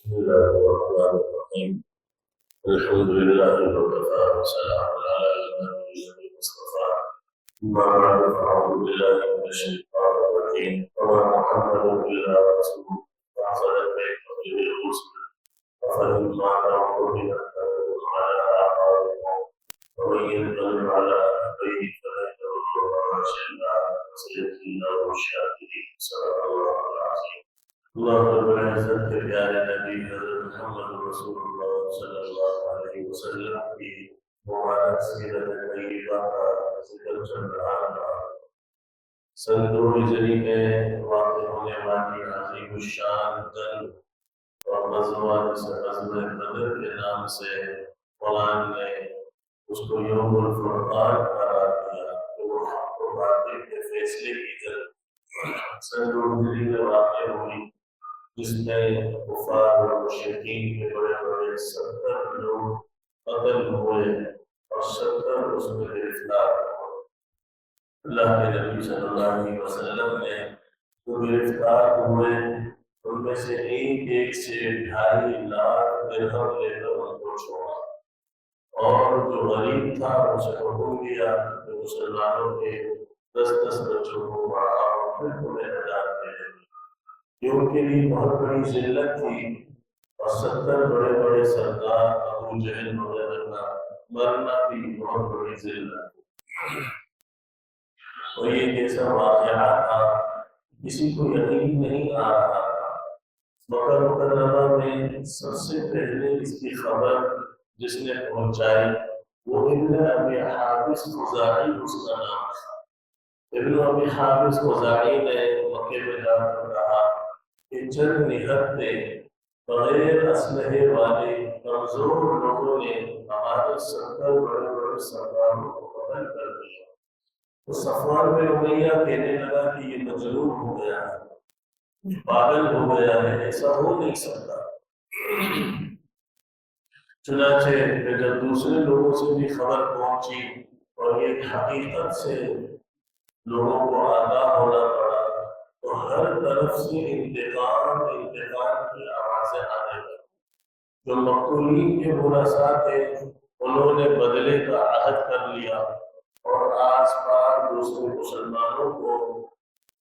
بسم الله الرحمن الرحيم الحمد لله وكفى وسلام على عباده المصطفى أما بعد فأعوذ بالله من الشيطان الرجيم وما محمد إلا رسول فأخذت بيته الرسل أفإن مات أو قتل انقلبتم على أعقابكم ومن ينقلب على عقبيه فلن يضر الله شيئا وسيجزي الله الشاكرين صدق الله العظيم. اللہ رب العزت کے پیارے نبی حضرت محمد رسول اللہ صلی اللہ علیہ وسلم کی مبارک سیرت طیبہ کا ذکر چل رہا تھا۔ سن 2 ہجری میں واقع ہونے والی عظیم الشان جنگ اور غزوہ جسے غزوہ بدر کے نام سے قرآن نے اس کو یوم الفرقان قرار دیا، تو وہ حق و باطل کے فیصلے کی جنگ سن 2 ہجری میں واقع ہوئی، جس میں کفار اور مشرکین کے بڑے بڑے 70 لوگ قتل ہوئے اور 70 اس میں گرفتار ہوئے۔ اللہ کے نبی صلی اللہ علیہ وسلم نے جو گرفتار ہوئے ان میں سے ایک سے 2.5 لاکھ درہم لے کر ان کو چھوڑا، اور جو غریب تھا اسے حکم دیا کہ مسلمانوں کے 10 بچوں کو بڑھاؤ، پھر تمہیں نجات ملے گی۔ یہ ان کے لیے بہت بڑی ذلت تھی، اور 70 بڑے بڑے سردار ابو جہل وغیرہ کا مرنا بھی بہت بڑی ذلت تھی۔ اور یہ کیسا واقعہ تھا کسی کو یقین نہیں آ رہا تھا۔ مکہ مکرمہ میں سب سے پہلے اس کی خبر جس نے پہنچائی وہ ابن ابی حابس خزاعی اس کا نام تھا۔ ابن ابی حابس خزاعی نے مکے میں جا کر کہا کہ چند نہتے بغیر اسلحے والے کمزور لوگوں نے ہمارے 70 بڑے بڑے سرداروں کو قتل کر دیا۔ تو صفوان بن امیہ کہنے لگا کہ یہ مجنون ہو گیا ہے، پاگل ہو گیا ہے، ایسا ہو نہیں سکتا۔ چنانچہ جب دوسرے لوگوں سے بھی خبر پہنچی اور یہ حقیقت سے لوگوں کو آگاہ ہونا پڑا، تو ہر طرف سے انتقام کی آوازیں آنے لگیں۔ جو مقتولین کے ورثاء تھے انہوں نے بدلے کا عہد کر لیا، اور آس پاس دوسرے مسلمانوں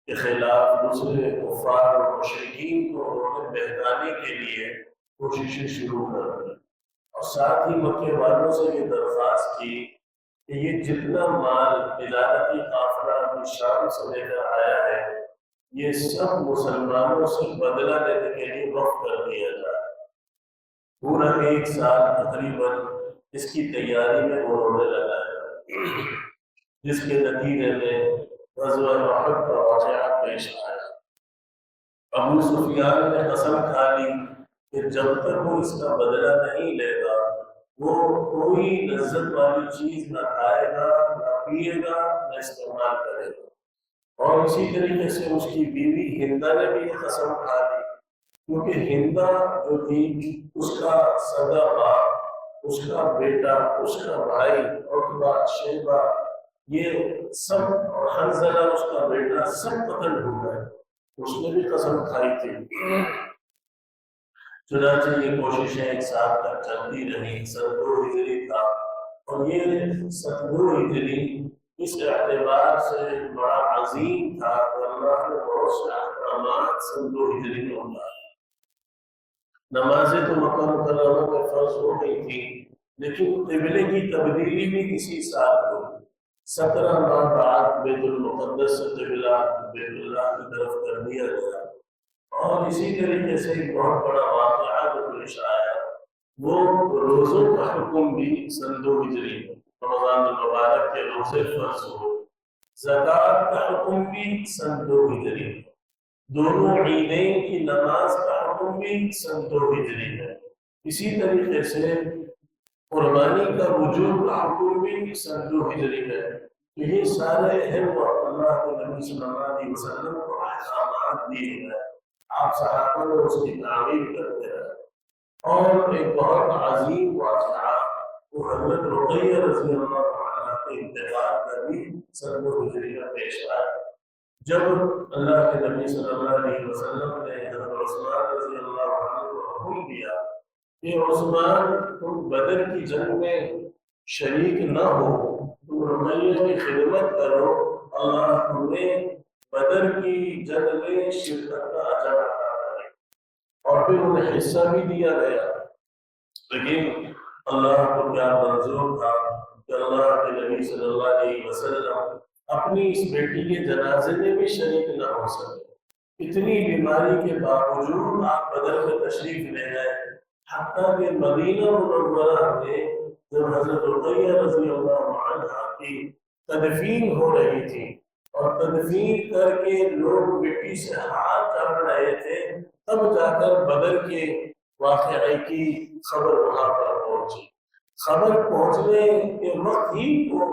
کے خلاف دوسرے کفار اور مشرکین کو انہوں نے بہکانے کے لیے کوششیں شروع کر دی، اور ساتھ ہی مکے والوں سے یہ درخواست کی کہ یہ جتنا مال تجارتی قافلہ شام سے لے کر آیا ہے یہ سب مسلمانوں سے بدلہ لینے کے لیے وقف کر دیا جائے۔ پورا 1 سال تقریباً اس کی تیاری میں انہوں نے لگایا، جس کے نتیجے میں غزوہ احد کا واقعہ پیش آیا۔ ابو سفیان نے قسم کھا لی کہ جب تک وہ اس کا بدلہ نہیں لے گا وہ کوئی لذت والی چیز نہ کھائے گا، نہ پیے گا، نہ استعمال کرے گا۔ اور اسی طریقے سے اس کی بیوی ہندا نے بھی قسم کھا لی، کیونکہ ہندا جو تھی اس کا سگا باپ، اس کا بیٹا، اس کا بھائی عتبہ، شیبہ، یہ سب، اور حنظلہ اس کا بیٹا، سب قتل ہو گئے۔ اس نے بھی قسم کھائی تھی۔ چنانچہ یہ کوششیں 1 سال تک چلتی رہی۔ سن 2 ہجری تھا، اور یہ سن 2 ہجری اس اعتبار سے بڑا عظیم تھا کہ اللہ نے بہت سے احکامات سن 2 ہجری میں اتارے۔ نمازیں تو مکہ مکرمہ میں فرض ہو گئی تھی، لیکن قبلے کی تبدیلی بھی اسی سال ہوئی۔ 17 ماہ بعد بیت المقدس سے قبلہ بیت اللہ کی طرف کر دیا گیا، اور اسی طریقے سے ایک بہت بڑا واقعہ جو پیش آیا وہ روزوں کا حکم بھی سن 2 ہجری میں، رمضان المبارک کے روزے فرض ہوئے۔ زکوٰۃ کا حکم بھی سن 2 ہجری میں، دونوں عیدین کی نماز کا حکم بھی سن 2 ہجری میں۔ اسی طریقے سے قربانی کا وجوب کا حکم بھی سن 2 ہجری میں۔ یہ سارے اہم وقت اللہ کے نبی صلی اللہ علیہ وسلم کو احکامات دیے گئے، آپ صحابہ نے اس کی تعمیر کرتے رہے۔ اور ایک بہت عظیم واقعہ وہ حضرت رقیہ رضی اللہ عنہ کے انتقال کا بھی سن 2 ہجری میں پیش آیا، جب اللہ کے نبی صلی اللہ علیہ وسلم نے حضرت عثمان رضی اللہ عنہ کو حکم دیا کہ عثمان تم بدر کی جنگ میں شریک نہ ہو، تم رقیہ کی خدمت کرو، اللہ تمہیں بدر کی جنگ میں شرکت کا اجر عطا کرے۔ اور پھر انہیں حصہ بھی دیا گیا، لیکن اللہ کو کیا منظور تھا کہ اللہ کے نبی صلی اللہ علیہ وسلم اپنی اس بیٹی کے جنازے میں بھی شریک نہ ہو سکے۔ اتنی بیماری کے باوجود آپ بدر میں تشریف لے گئے، حتیٰ کہ مدینہ منورہ میں جب حضرت رقیہ رضی اللہ عنہا کی تدفین ہو رہی تھی اور تدفین کر کے لوگ مٹی سے ہاتھ چاٹ رہے تھے، تب جا کر بدر کے واقعے کی خبر وہاں پر پہنچی۔ خبر پہنچنے کے وقت ہی وہ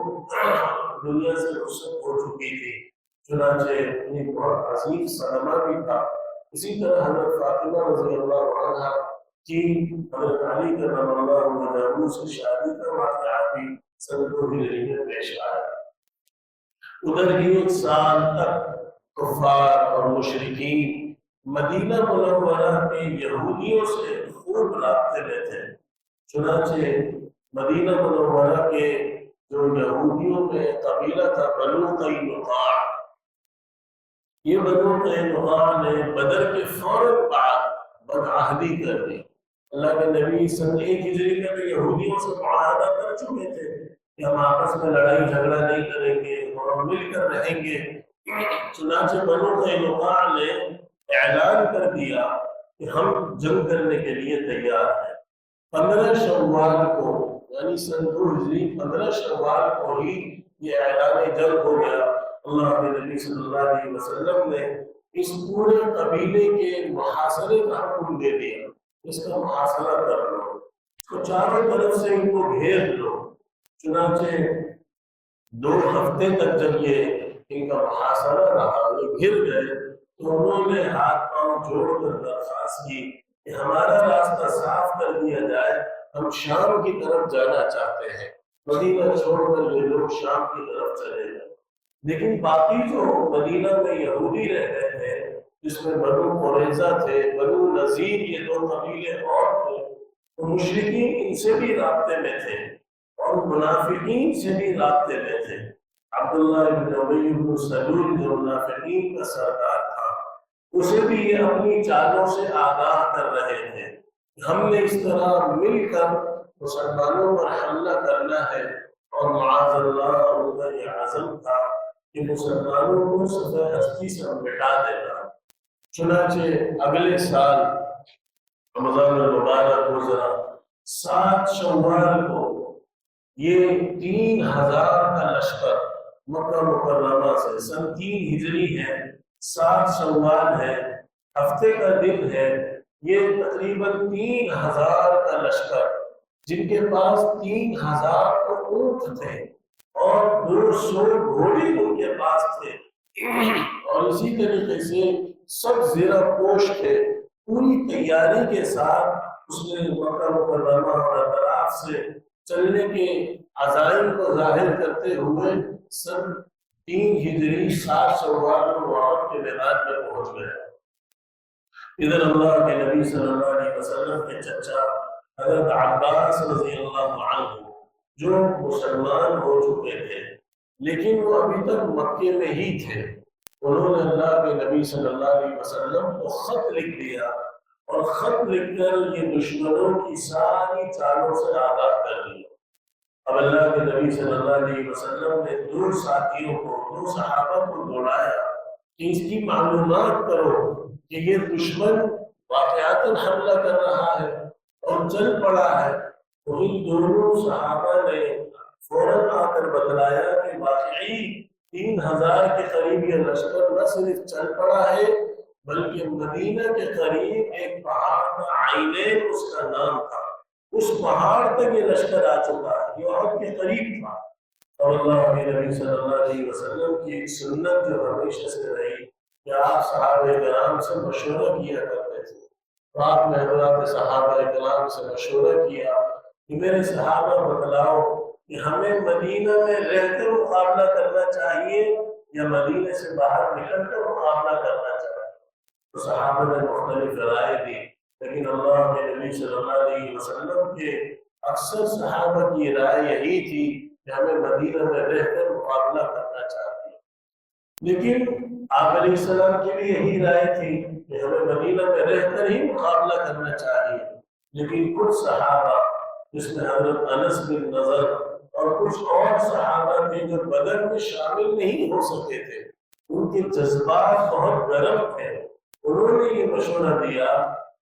دنیا سے رخصت ہو چکی تھی، چنانچہ یہ بہت عظیم صدمہ بھی تھا۔ اسی طرح حضرت فاطمہ رضی اللہ عنہا کی حضرت علی کرم اللہ وجہہ سے شادی کا واقعہ بھی سن 2 ہجری میں پیش آیا۔ ادھر ہی 1 سال تک کفار اور مشرکین مدینہ منورہ کے یہودیوں سے خوب رابطے میں تھے، چنانچہ مدینہ منورہ کے جو یہودیوں میں قبیلہ تھا بنو قینقاع، یہ بنو قینقاع نے بدر کے فوراً بعد بدعہدی کر دی۔ اللہ کے نبی سن 1 ہجری میں تو یہودیوں سے معاہدہ کر چکے تھے کہ ہم آپس میں لڑائی جھگڑا نہیں کریں گے اور ہم مل کر رہیں گے۔ چنانچہ بنو قینقاع نے اعلان کر دیا کہ ہم جنگ کرنے کے لیے تیار ہیں۔ 15 شوال کو یعنی سن 2 ہجری 15 شوال کو ہی یہ اعلان جنگ ہو گیا۔ اللہ کے نبی صلی اللہ علیہ وسلم نے اس پورے قبیلے کے محاصرے کا حکم دے دیا، اس کا محاصرہ کر لو، اس کو چاروں طرف سے ان کو گھیر لو۔ چنانچہ 2 ہفتے تک جب یہ ان کا محاصرہ رہا، یہ گر گئے، تو انہوں نے ہاتھ پاؤں جوڑ کر درخواست کی کہ ہمارا راستہ صاف کر دیا جائے، ہم شام کی طرف جانا چاہتے ہیں۔ مدینہ چھوڑ کر یہ لوگ شام کی طرف چلے گئے، لیکن باقی جو مدینہ میں یہودی رہتے تھے، جس میں بنو قریظہ تھے، بنو نذیر، یہ 2 قبیلے اور تھے، تو مشرکین ان سے بھی رابطے میں تھے اور منافقین سے بھی رابطے میں تھے۔ عبداللہ بن ابی بن سلول جو منافقین کا سردار تھا، اسے بھی یہ اپنی چالوں سے آگاہ کر رہے تھے کہ ہم نے اس طرح مل کر مسلمانوں پر حملہ کرنا ہے، اور معاذ اللہ ان کا یہ عزم تھا کہ مسلمانوں کو صفحہ ہستی سے مٹا دینا۔ چنانچہ اگلے سال رمضان المبارک گزرا، 7 شوال کو یہ 3000 کا لشکر مکہ مکرمہ سے، سن 3 ہجری ہے، 7 شوال ہے، ہفتے کا دن ہے، یہ تقریباً 3000 کا لشکر، جن کے پاس 3000 تو اونٹ تھے اور 200 گھوڑے ان کے پاس تھے، اور اسی طریقے سے سب زیرہ پوش تھے، پوری تیاری کے ساتھ اس نے مکہ مکرمہ اور اطراف سے چلنے کے عزائم کو ظاہر کرتے ہوئے سن 3 ہجری 7 شوال کو وعد کے میدان میں پہنچ گیا۔ ادھر اللہ کے نبی صلی اللہ علیہ وسلم کے چچا حضرت عباس رضی اللہ عنہ جو مسلمان ہو چکے تھے لیکن وہ ابھی تک مکے میں ہی تھے، انہوں نے اللہ کے نبی صلی اللہ علیہ وسلم کو خط لکھ دیا اور خط لکھ کر یہ دشمنوں کی ساری چالوں سے آگاہ کر دیا۔ اب اللہ کے نبی صلی اللہ علیہ وسلم نے 2 ساتھیوں کو، 2 صحابہ کو دوڑایا کہ اس کی معلومات کرو کہ یہ دشمن واقعاتاً حملہ کر رہا ہے اور چل پڑا ہے۔ تو ان دونوں صحابہ نے فوراً آ کر بتلایا کہ واقعی 3000 کے قریب یہ لشکر نہ صرف چل پڑا ہے بلکہ مدینہ کے قریب ایک پہاڑ کا عینین اس کا نام تھا، اس پہاڑ تک یہ لشکر آ چکا ہے، یہ عہد کے قریب تھا۔ اور اللہ کے نبی صلی اللہ علیہ وسلم کی ایک سنت جو ہمیشہ سے رہی کہ آپ صحابہ کرام سے مشورہ کیا کرتے تھے، تو آپ نے حضرات صحابہ کرام سے مشورہ کیا کہ میرے صحابہ بتلاؤ کہ ہمیں مدینہ میں رہ کر مقابلہ کرنا چاہیے یا مدینہ سے باہر نکل کر مقابلہ کرنا چاہیے۔ تو صحابہ نے مختلف رائے دی۔ لیکن اللہ کے نبی صلی اللہ علیہ وسلم کے اکثر صحابہ کی رائے یہی تھی کہ ہمیں مدینہ میں رہ کر مقابلہ کرنا چاہیے، لیکن آپ علیہ السلام کی بھی یہی رائے تھی کہ ہمیں مدینہ میں رہ کر ہی مقابلہ کرنا چاہیے، لیکن کچھ صحابہ جس میں حضرت انس بن نضر اور کچھ اور صحابہ تھے جو بدر میں شامل نہیں ہو سکے تھے، ان کے جذبات بہت گرم تھے، انہوں نے یہ مشورہ دیا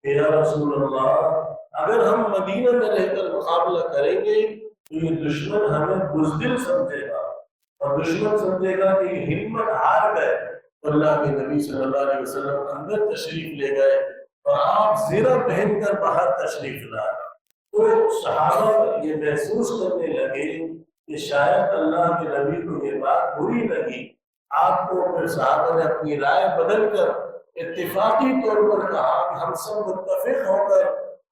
کہ یا رسول اللہ اگر ہم مدینہ میں رہ کر مقابلہ کریں گے تو یہ دشمن ہمیں بزدل سمجھے گا اور دشمن سمجھے گا کہ یہ ہمت ہار گئے۔ اللہ کے نبی صلی اللہ علیہ وسلم اندر تشریف لے گئے اور آپ زیرہ پہن کر باہر تشریف لائے، تو صحابہ یہ محسوس کرنے لگے کہ شاید اللہ کے نبی کو یہ بات بری لگی۔ آپ کو پھر صحابہ نے اپنی رائے بدل کر اتفاقی طور پر کہا کہ ہم سب متفق ہو کر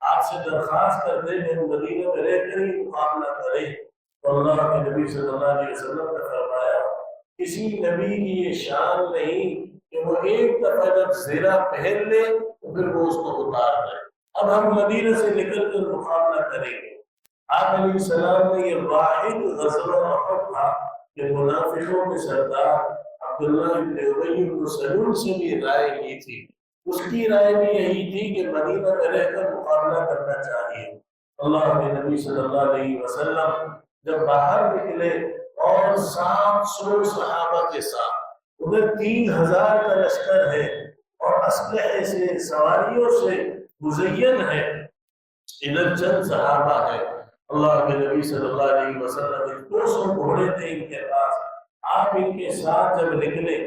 آپ سے درخواست کرتے ہیں کہ مدینہ میں رہ کر ہی مقابلہ کریں۔ تو اللہ کے نبی صلی اللہ علیہ وسلم نے فرمایا کسی نبی کی یہ شان نہیں کہ وہ ایک دفعہ جب زیرہ پہن لے تو پھر وہ اس کو اتار دے، اب ہم مدینہ سے نکل کر مقابلہ کریں گے۔ آپ علیہ السلام نے یہ واحد غزوہ احد تھا کہ منافقوں کے سردار عبداللہ بن ابی بن سلول سے بھی رائے لی تھی، اس کی رائے بھی یہی تھی کہ مدینہ میں رہ کر مقابلہ کرنا چاہیے۔ اللہ کے نبی صلی اللہ علیہ وسلم جب باہر نکلے اور 700 صحابہ کے ساتھ، ادھر 3000 کا لشکر ہے اور اسلحے سے سواریوں سے مزین ہے، ادھر چند صحابہ ہے، اللہ کے نبی صلی اللہ علیہ وسلم 200 گھوڑے تھے ان کے پاس، آپ ان کے ساتھ جب نکلے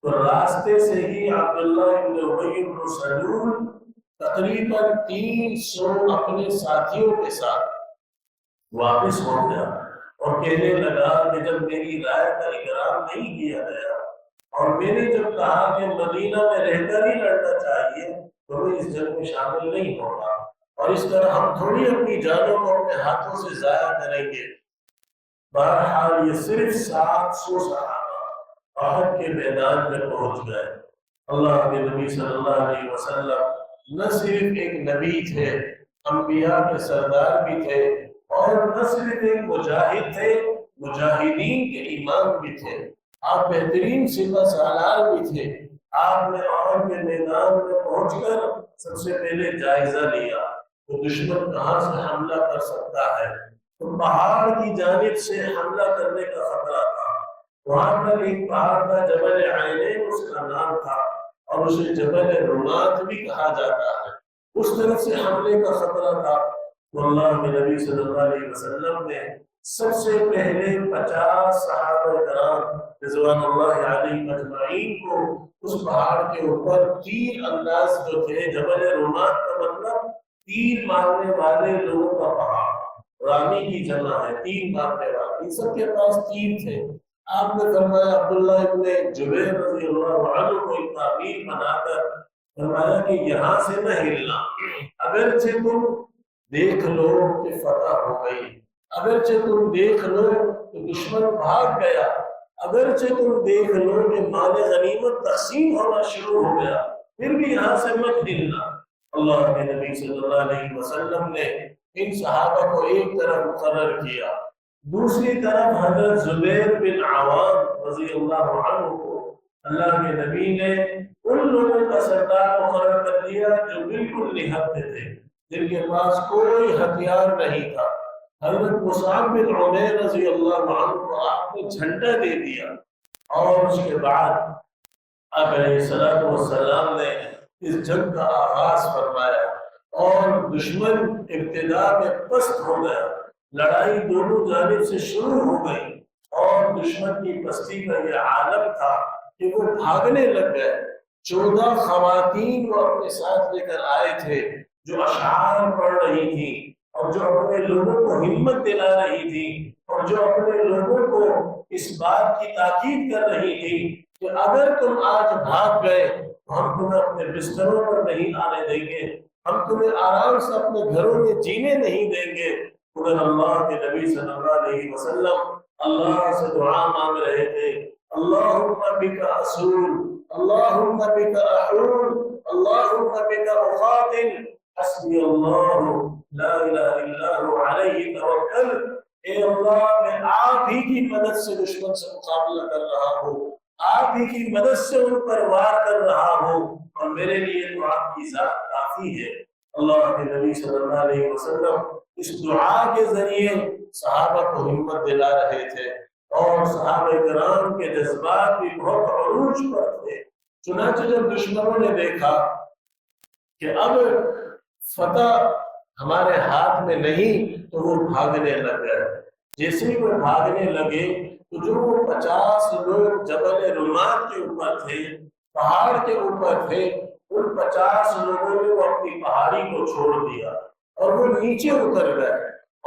تو راستے سے ہی عبداللہ بن ابی بن سلول تقریباً 300 اپنے ساتھیوں کے ساتھ واپس ہو گیا اور کہنے لگا کہ جب میری رائے کا اکرام نہیں کیا گیا اور میں نے جب کہا کہ مدینہ میں رہ کر ہی لڑنا چاہیے تو میں اس جنگ میں شامل نہیں ہوگا، اور اس طرح ہم تھوڑی اپنی جانوں کو اپنے ہاتھوں سے ضائع کریں گے۔ بہرحال یہ صرف 700 صحابہ احد کے میدان میں پہنچ گئے۔ اللہ کے نبی صلی اللہ علیہ وسلم نہ صرف ایک نبی تھے، انبیاء کے سردار بھی تھے، اور نہ صرف ایک مجاہد تھے، مجاہدین کے امام بھی تھے، آپ بہترین سپہ سالار بھی تھے۔ آپ نے احد کے میدان میں پہنچ کر سب سے پہلے جائزہ لیا تو دشمن کہاں سے حملہ کر سکتا ہے، تو پہاڑ کی جانب سے حملہ کرنے کا خطرہ تھا۔ وہاں پر ایک پہاڑ تھا جبل عینین اس کا نام تھا، اور اسے جبل رمات بھی کہا جاتا ہے، اس طرف سے حملے کا خطرہ تھا۔ تو اللہ کے نبی صلی اللہ علیہ وسلم نے سب سے پہلے 50 صحابہ کرام رضوان اللہ علیہم اجمعین کو اس پہاڑ کے اوپر تیر انداز جو تھے، جبل رمات کا مطلب تیر مارنے والے لوگوں کا پہاڑ، رامی کی جمع ہے، تیر مارنے والے، ان سب کے پاس تیر تھے۔ آپ نے فرمایا عبداللہ ابن جبیر رضی اللہ عنہ کو ایک تعبیر بنا کر فرمایا کہ یہاں سے نہ ہلنا، اگرچہ تم دیکھ لو کہ فتح ہو گئی، اگرچہ تم دیکھ لو کہ دشمن بھاگ گیا، اگرچہ تم دیکھ لو کہ مال غنیمت تقسیم ہونا شروع ہو گیا، پھر بھی یہاں سے مت ہلنا۔ اللہ کے نبی صلی اللہ علیہ وسلم نے ان صحابہ کو ایک طرف مقرر کیا، دوسری طرف حضرت زبیر بن عوام رضی اللہ عنہ کو اللہ کے نبی نے ان لوگوں کا سردار مقرر کر دیا جو بالکل نہتے تھے، جن کے پاس کوئی ہتھیار نہیں تھا۔ حضرت مصعب بن عمیر رضی اللہ عنہ کو آپ نے جھنڈا دے دیا، اور اس کے بعد آپ علیہ الصلوۃ والسلام نے اس جنگ کا آغاز فرمایا، اور دشمن ابتدا میں پست ہو گیا، لڑائی دونوں جانب سے شروع ہو گئی، اور دشمن کی پستی کا یہ عالم تھا کہ وہ بھاگنے لگ گئے۔ 14 خواتین وہ اپنے ساتھ لے کر آئے تھے جو اشعار پڑھ رہی تھی، اور جو اپنے لوگوں کو ہمت دلا رہی تھی، اور جو اپنے لوگوں کو اس بات کی تاکید کر رہی تھی کہ اگر تم آج بھاگ گئے تو ہم تمہیں اپنے بستروں پر نہیں آنے دیں گے، ہم تمہیں آرام سے اپنے گھروں میں جینے نہیں دیں گے۔ مگر اللہ کے نبی صلی اللہ علیہ وسلم اللہ سے دعا مانگ رہے تھے، اللہم بک اسول، اللہم بک احول، اللہم بک اقاتل، حسبی اللہ لا الہ الا هو علیہ توکل، اے اللہ میں آپ ہی کی مدد سے دشمن سے مقابلہ کر رہا ہوں، آپ ہی کی مدد سے ان پر وار کر رہا ہوں، اور میرے لیے تو آپ کی ذات کافی ہے۔ اللہ کے نبی صلی اللہ علیہ وسلم اس دعا کے ذریعے صحابہ کو ہمت دلا رہے تھے، اور صحابہ کرام کے جذبات بھی بہت عروج پر تھے۔ چنانچہ جب دشمنوں نے دیکھا کہ اب فتح ہمارے ہاتھ میں نہیں تو وہ بھاگنے لگ گئے۔ جیسے ہی وہ بھاگنے لگے تو جو وہ 50 لوگ جبل رمات کے اوپر تھے، پہاڑ کے اوپر تھے، ان 50 لوگوں نے وہ اپنی پہاڑی کو چھوڑ دیا اور وہ نیچے اتر گئے،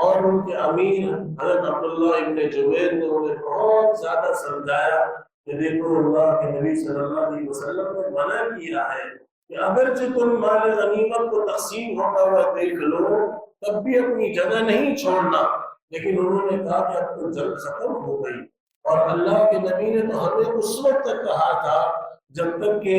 اور ان کے امیر حضرت عبداللہ ابن جبیر نے انہیں بہت زیادہ سمجھایا کہ دیکھو اللہ کے نبی صلی اللہ علیہ وسلم نے منع کیا ہے کہ اگرچہ تم مال غنیمت کو تقسیم ہوتا ہوا دیکھ لو تب بھی اپنی جگہ نہیں چھوڑنا، لیکن انہوں نے کہا کہ اب تو جنگ ختم ہو گئی، اور اللہ کے نبی نے تو ہمیں اس وقت تک کہا تھا جب تک کہ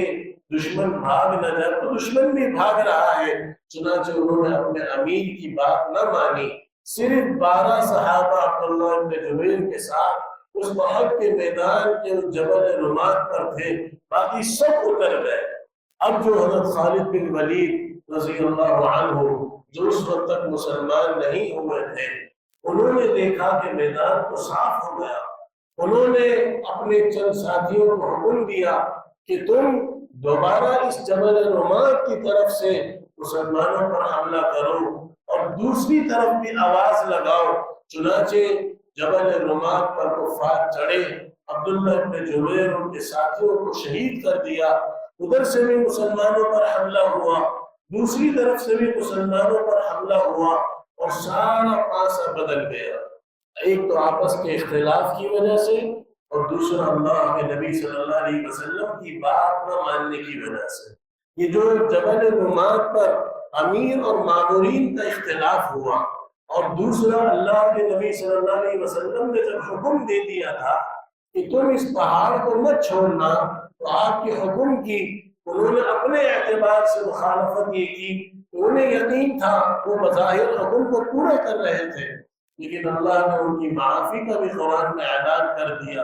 دشمن بھاگ نہ جائے، تو دشمن بھی بھاگ رہا ہے۔ چنانچہ انہوں نے اپنے امیر کی بات نہ مانی، صرف 12 صحابہ عبداللہ ابن جبیر کے ساتھ اس احد کے میدان کے اس جبل رمات پر تھے، باقی سب اتر گئے۔ اب جو حضرت خالد بن ولید رضی اللہ عنہ جو اس وقت تک مسلمان نہیں ہوئے تھے، انہوں نے دیکھا کہ میدان تو صاف ہو گیا، انہوں نے اپنے چند ساتھیوں کو حکم دیا کہ تم دوبارہ اس جبل رمات کی طرف سے مسلمانوں پر حملہ کرو اور دوسری طرف بھی آواز لگاؤ۔ چنانچہ جبل رمات پر کفار چڑھے، عبداللہ ابن جبیر ان کے ساتھیوں کو شہید کر دیا، ادھر سے بھی مسلمانوں پر حملہ ہوا، دوسری طرف سے بھی مسلمانوں پر حملہ ہوا، اور سارا پاسا بدل گیا۔ ایک تو آپس کے اختلاف کی وجہ سے، اور دوسرا اللہ کے نبی صلی اللہ علیہ وسلم کی بات نہ ماننے کی وجہ سے۔ یہ جو جبل رمات پر امیر اور مامورین کا اختلاف ہوا، اور دوسرا اللہ کے نبی صلی اللہ علیہ وسلم نے جب حکم دے دیا تھا کہ تم اس پہاڑ کو مت چھوڑنا، تو آپ کے حکم کی انہوں نے اپنے اعتبار سے مخالفت یہ کی، انہیں یقین تھا وہ بظاہر حکم کو پورا کر رہے تھے، لیکن اللہ نے ان کی معافی کا بھی قرآن میں اعلان کر دیا۔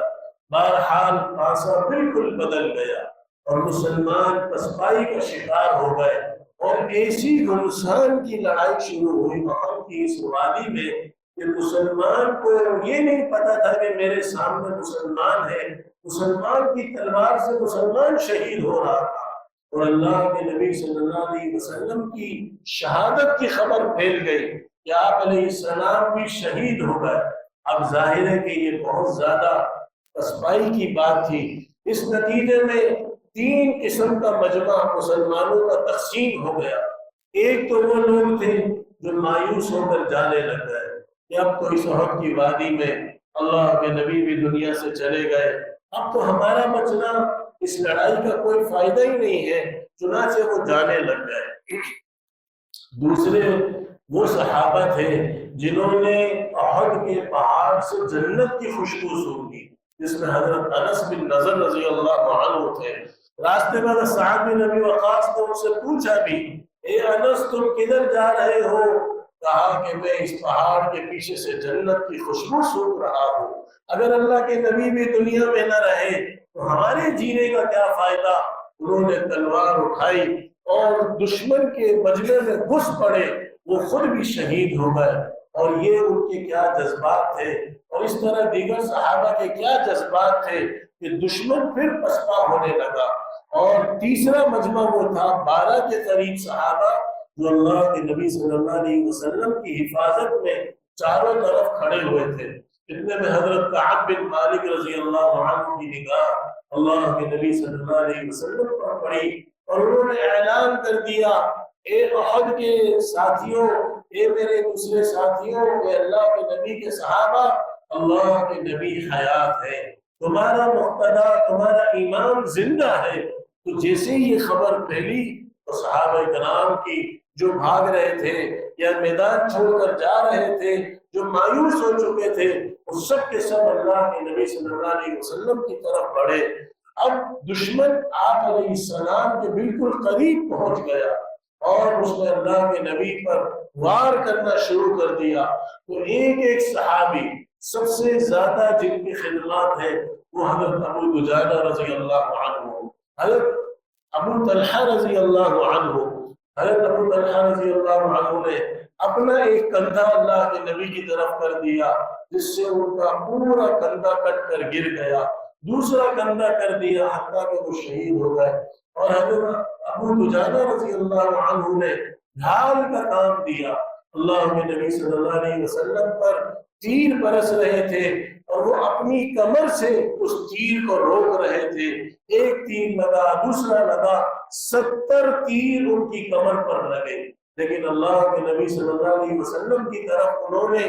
بہرحال پاسا بالکل بدل گیا اور مسلمان پسپائی کا شکار ہو گئے، اور ایسی گھمسان کی لڑائی شروع ہوئی احد کی اس وادی میں کہ مسلمان کو یہ نہیں پتا تھا کہ میرے سامنے مسلمان ہے، مسلمان کی تلوار سے مسلمان شہید ہو رہا تھا، اور اللہ کے نبی صلی اللہ علیہ وسلم کی شہادت کی خبر پھیل گئی کہ آپ علیہ السلام بھی شہید ہو گئے۔ اب ظاہر ہے کہ یہ بہت زیادہ پسپائی کی بات تھی۔ اس نتیجے میں 3 قسم کا مجمع مسلمانوں کا تقسیم ہو گیا۔ ایک تو وہ لوگ تھے جو مایوس ہو کر جانے لگ گئے کہ اب تو اس احد کی وادی میں اللہ کے نبی بھی دنیا سے چلے گئے، اب تو ہمارا بچنا اس لڑائی کا کوئی فائدہ ہی نہیں ہے، چنانچہ وہ جانے لگ گئے۔ دوسرے وہ صحابہ تھے جنہوں نے احد کے پہاڑ سے جنت کی خوشبو سونگی، جس میں حضرت انس بن نضر رضی اللہ عنہ تھے۔ راستے میں سعد بن ابی وقاص نے ان سے پوچھا بھی، اے انس تم کدھر جا رہے ہو؟ کہا کہ میں اس پہاڑ کے پیچھے سے جنت کی خوشبو سونگ رہا ہوں، اگر اللہ کے نبی بھی دنیا میں نہ رہے تو ہمارے جینے کا کیا فائدہ؟ انہوں نے تلوار اٹھائی اور دشمن کے مجمع میں گھس پڑے، وہ خود بھی شہید ہو گئے۔ اور یہ ان کے کیا جذبات تھے، اور اس طرح دیگر صحابہ کے کیا جذبات تھے کہ دشمن پھر پسپا ہونے لگا۔ اور تیسرا مجمع وہ تھا 12 کے قریب صحابہ جو اللہ کے نبی صلی اللہ علیہ وسلم کی حفاظت میں چاروں طرف کھڑے ہوئے تھے۔ اتنے میں حضرت کعب بن مالک رضی اللہ عنہ کی نگاہ اللہ کے نبی صلی اللہ علیہ وسلم پر پڑی، اور انہوں نے اعلان کر دیا، اے احد کے ساتھیوں، اے میرے دوسرے ساتھیوں، اے اللہ کے نبی کے صحابہ، اللہ کے نبی حیات ہے، تمہارا مقتدا، تمہارا ایمان زندہ ہے۔ تو جیسے ہی یہ خبر پھیلی تو صحابہ کرام کی جو بھاگ رہے تھے یا میدان چھوڑ کر جا رہے تھے، جو مایوس ہو چکے تھے، وہ سب کے سب اللہ کے نبی صلی اللہ علیہ وسلم کی طرف بڑھے۔ اب دشمن آپ علیہ السلام کے بالکل قریب پہنچ گیا، اور اس نے اللہ کے نبی پر وار کرنا شروع کر دیا، تو ایک ایک صحابی سب سے زیادہ جن کی خدمات ہے وہ حضرت ابو دجانہ رضی اللہ عنہ، حضرت ابو طلحہ رضی اللہ عنہ، حضرت ابو طلحہ رضی اللہ عنہ نے اپنا ایک کندھا اللہ کے نبی کی طرف کر دیا جس سے ان کا پورا کندھا کٹ کر گر گیا، دوسرا کندھا کر دیا حتیٰ کہ وہ شہید ہو گئے، اور حضرت ابو دجانہ رضی اللہ عنہ نے ڈھال کا کام دیا، اللہ کے نبی صلی اللہ علیہ وسلم پر تیر برس رہے تھے اور وہ اپنی کمر سے اس تیر کو روک رہے تھے، ایک تیر لگا دوسرا لگا، 70 تیر ان کی کمر پر لگے، لیکن اللہ کے نبی صلی اللہ علیہ وسلم کی طرف انہوں نے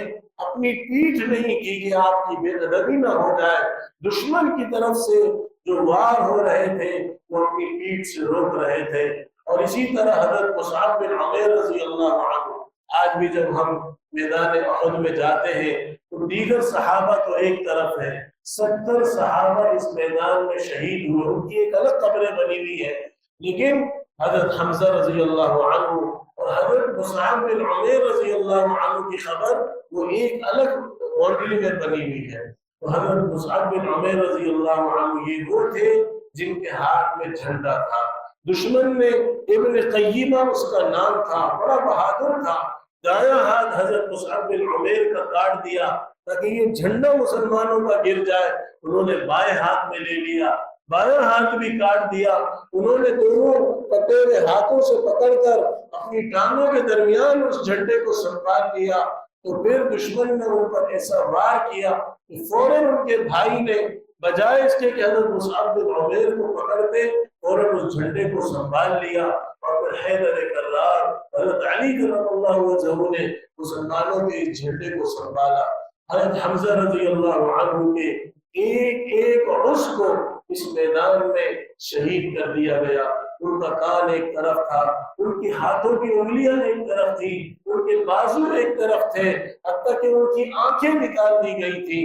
اپنی پیٹھ نہیں کی کہ آپ کی بے ادبی نہ ہو جائے، دشمن کی طرف سے جو وار ہو رہے تھے وہ اپنی پیٹھ سے روک رہے تھے۔ اور اسی طرح حضرت مصعب بن عمیر رضی اللہ عنہ، آج بھی جب ہم میدان احد میں جاتے ہیں تو دیگر صحابہ تو ایک طرف ہے، 70 صحابہ اس میدان میں شہید ہوئے، ان کی ایک الگ قبریں بنی ہوئی ہے، لیکن حضرت حمزہ رضی اللہ عنہ اور حضرت مصعب بن عمیر رضی اللہ عنہ کی خبر وہ ایک الگ باؤنڈری میں بنی ہوئی ہے۔ تو حضرت مصعب بن عمیر رضی اللہ عنہ یہ وہ تھے جن کے ہاتھ میں جھنڈا تھا، دشمن نے ابن قیمہ اس کا نام تھا، بڑا بہادر تھا، دایاں ہاتھ حضرت مصعب بن عمیر کا کاٹ دیا تاکہ یہ جھنڈا مسلمانوں کا گر جائے، انہوں نے بائیں ہاتھ میں لے لیا، بایاں ہاتھ بھی کاٹ دیا، انہوں نے دونوں کٹے ہوئے ہاتھوں سے پکڑ کر اپنی ٹانگوں کے درمیان اس جھنڈے کو سنبھال لیا، تو پھر دشمن نے ان پر ایسا وار کیا کہ فوراً ان کے بھائی نے بجائے اس کے کہ حضرت مصعب بن عمیر کو پکڑتے فوراً اس جھنڈے کو سنبھال لیا، اور پھر حیدر کرار حضرت علی کرم اللہ وجہہ نے مسلمانوں کے اس جھنڈے کو سنبھالا۔ حضرت حمزہ رضی اللہ عنہ کے ایک ایک عضو کو اس میدان میں شہید کر دیا گیا، ان کا کان ایک طرف تھا، ان کی ہاتھوں کی انگلیاں ایک طرف تھی، ان کے بازو ایک طرف تھے، حتیٰ کہ ان کی آنکھیں نکال دی گئی تھی۔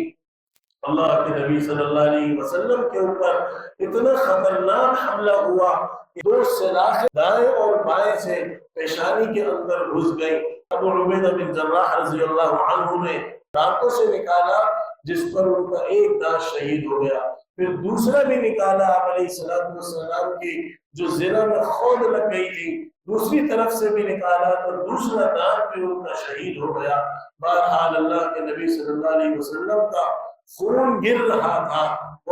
اللہ کے نبی صلی اللہ علیہ وسلم کے اوپر اتنا خطرناک حملہ ہوا کہ 2 سلاخیں دائیں اور بائیں سے پیشانی کے اندر گھس گئی، ابو عبیدہ بن جراح رضی اللہ عنہ نے دانتوں سے نکالا جس پر ان کا ایک دانت شہید ہو گیا، پھر دوسرا بھی نکالا، آپ علیہ السلام کی جو زرہ میں خود لگ گئی تھی دوسری طرف سے بھی نکالا تو دوسرا دانت بھی ان کا شہید ہو گیا۔ بہرحال اللہ کے نبی صلی اللہ علیہ وسلم کا خون گر رہا تھا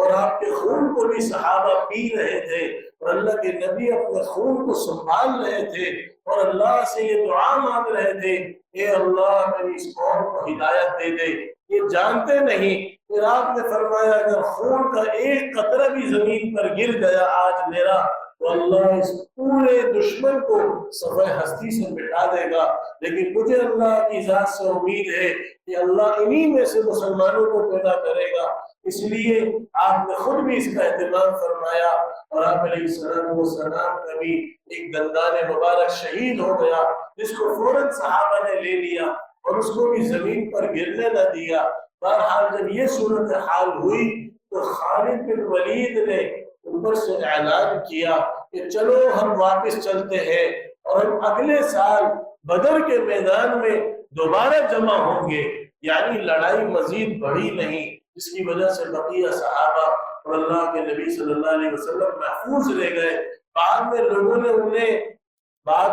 اور آپ کے خون کو بھی صحابہ پی رہے تھے، اور اللہ کے نبی اپنے خون کو سنبھال رہے تھے اور اللہ سے یہ دعا مانگ رہے تھے، اے اللہ میری اس قوم کو ہدایت دے دے، یہ جانتے نہیں۔ پھر آپ نے فرمایا اگر خون کا ایک قطرہ بھی زمین پر گر گیا آج میرا تو اللہ اس پورے دشمن کو صفحہ ہستی سے مٹا دے گا، لیکن مجھے اللہ کی ذات سے امید ہے کہ اللہ انہی میں سے مسلمانوں کو پیدا کرے گا، اس لیے آپ نے خود بھی اس کا اہتمام فرمایا، اور آپ علیہ السلام کا بھی ایک دندان مبارک شہید ہو گیا جس کو فوراً صحابہ نے لے لیا اور اس کو بھی زمین پر گرنے نہ دیا۔ بہرحال جب یہ صورتحال ہوئی تو خالد بن ولید نے اوپر سے اعلان کیا کہ چلو ہم واپس چلتے ہیں اور ہم اگلے سال بدر کے میدان میں دوبارہ جمع ہوں گے، یعنی لڑائی مزید بڑھی نہیں، جس کی وجہ سے بقیہ صحابہ اور اللہ کے نبی صلی اللہ علیہ وسلم محفوظ رہ گئے۔ بعد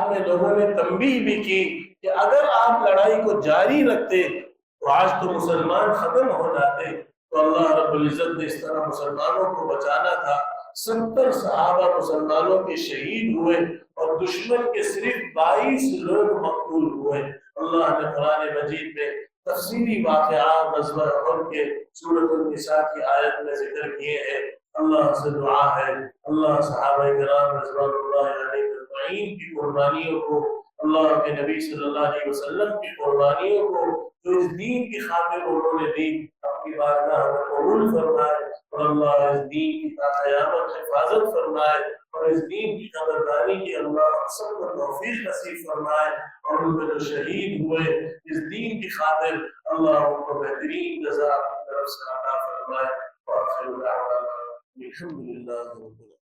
میں لوگوں نے تنبیہ بھی کی کہ اگر آپ لڑائی کو جاری رکھتے تو آج تو مسلمان ختم ہو جاتے، تو اللہ رب العزت نے اس طرح مسلمانوں کو بچانا تھا۔ 70 صحابہ مسلمانوں کے شہید ہوئے اور دشمن کے صرف 22 لوگ مقتول ہوئے۔ اللہ نے قرآن مجید میں تفصیلی واقعات غزوہ احد کے سورۃ النساء کی آیت میں ذکر کیے ہیں۔ اللہ سے دعا ہے اللہ صحابہ کرام رضوان اللہ علیہ اجمعین کی قربانیوں کو، اللہ کے نبی صلی اللہ علیہ وسلم کی قربانیوں کو جو اس دین کی خاطر انہوں نے دی، اپنی بارگاہ میں قبول فرمائے، اور اللہ اس دین کی تا قیامت حفاظت فرمائے، اور اس دین کی قدردانی کی اللہ سب کو توفیق نصیب فرمائے، اور ان میں جو شہید ہوئے اس دین کی خاطر اللہ ان کو بہترین جزا اپنی طرف سے عطا فرمائے۔ وآخر دعوانا الحمد للہ۔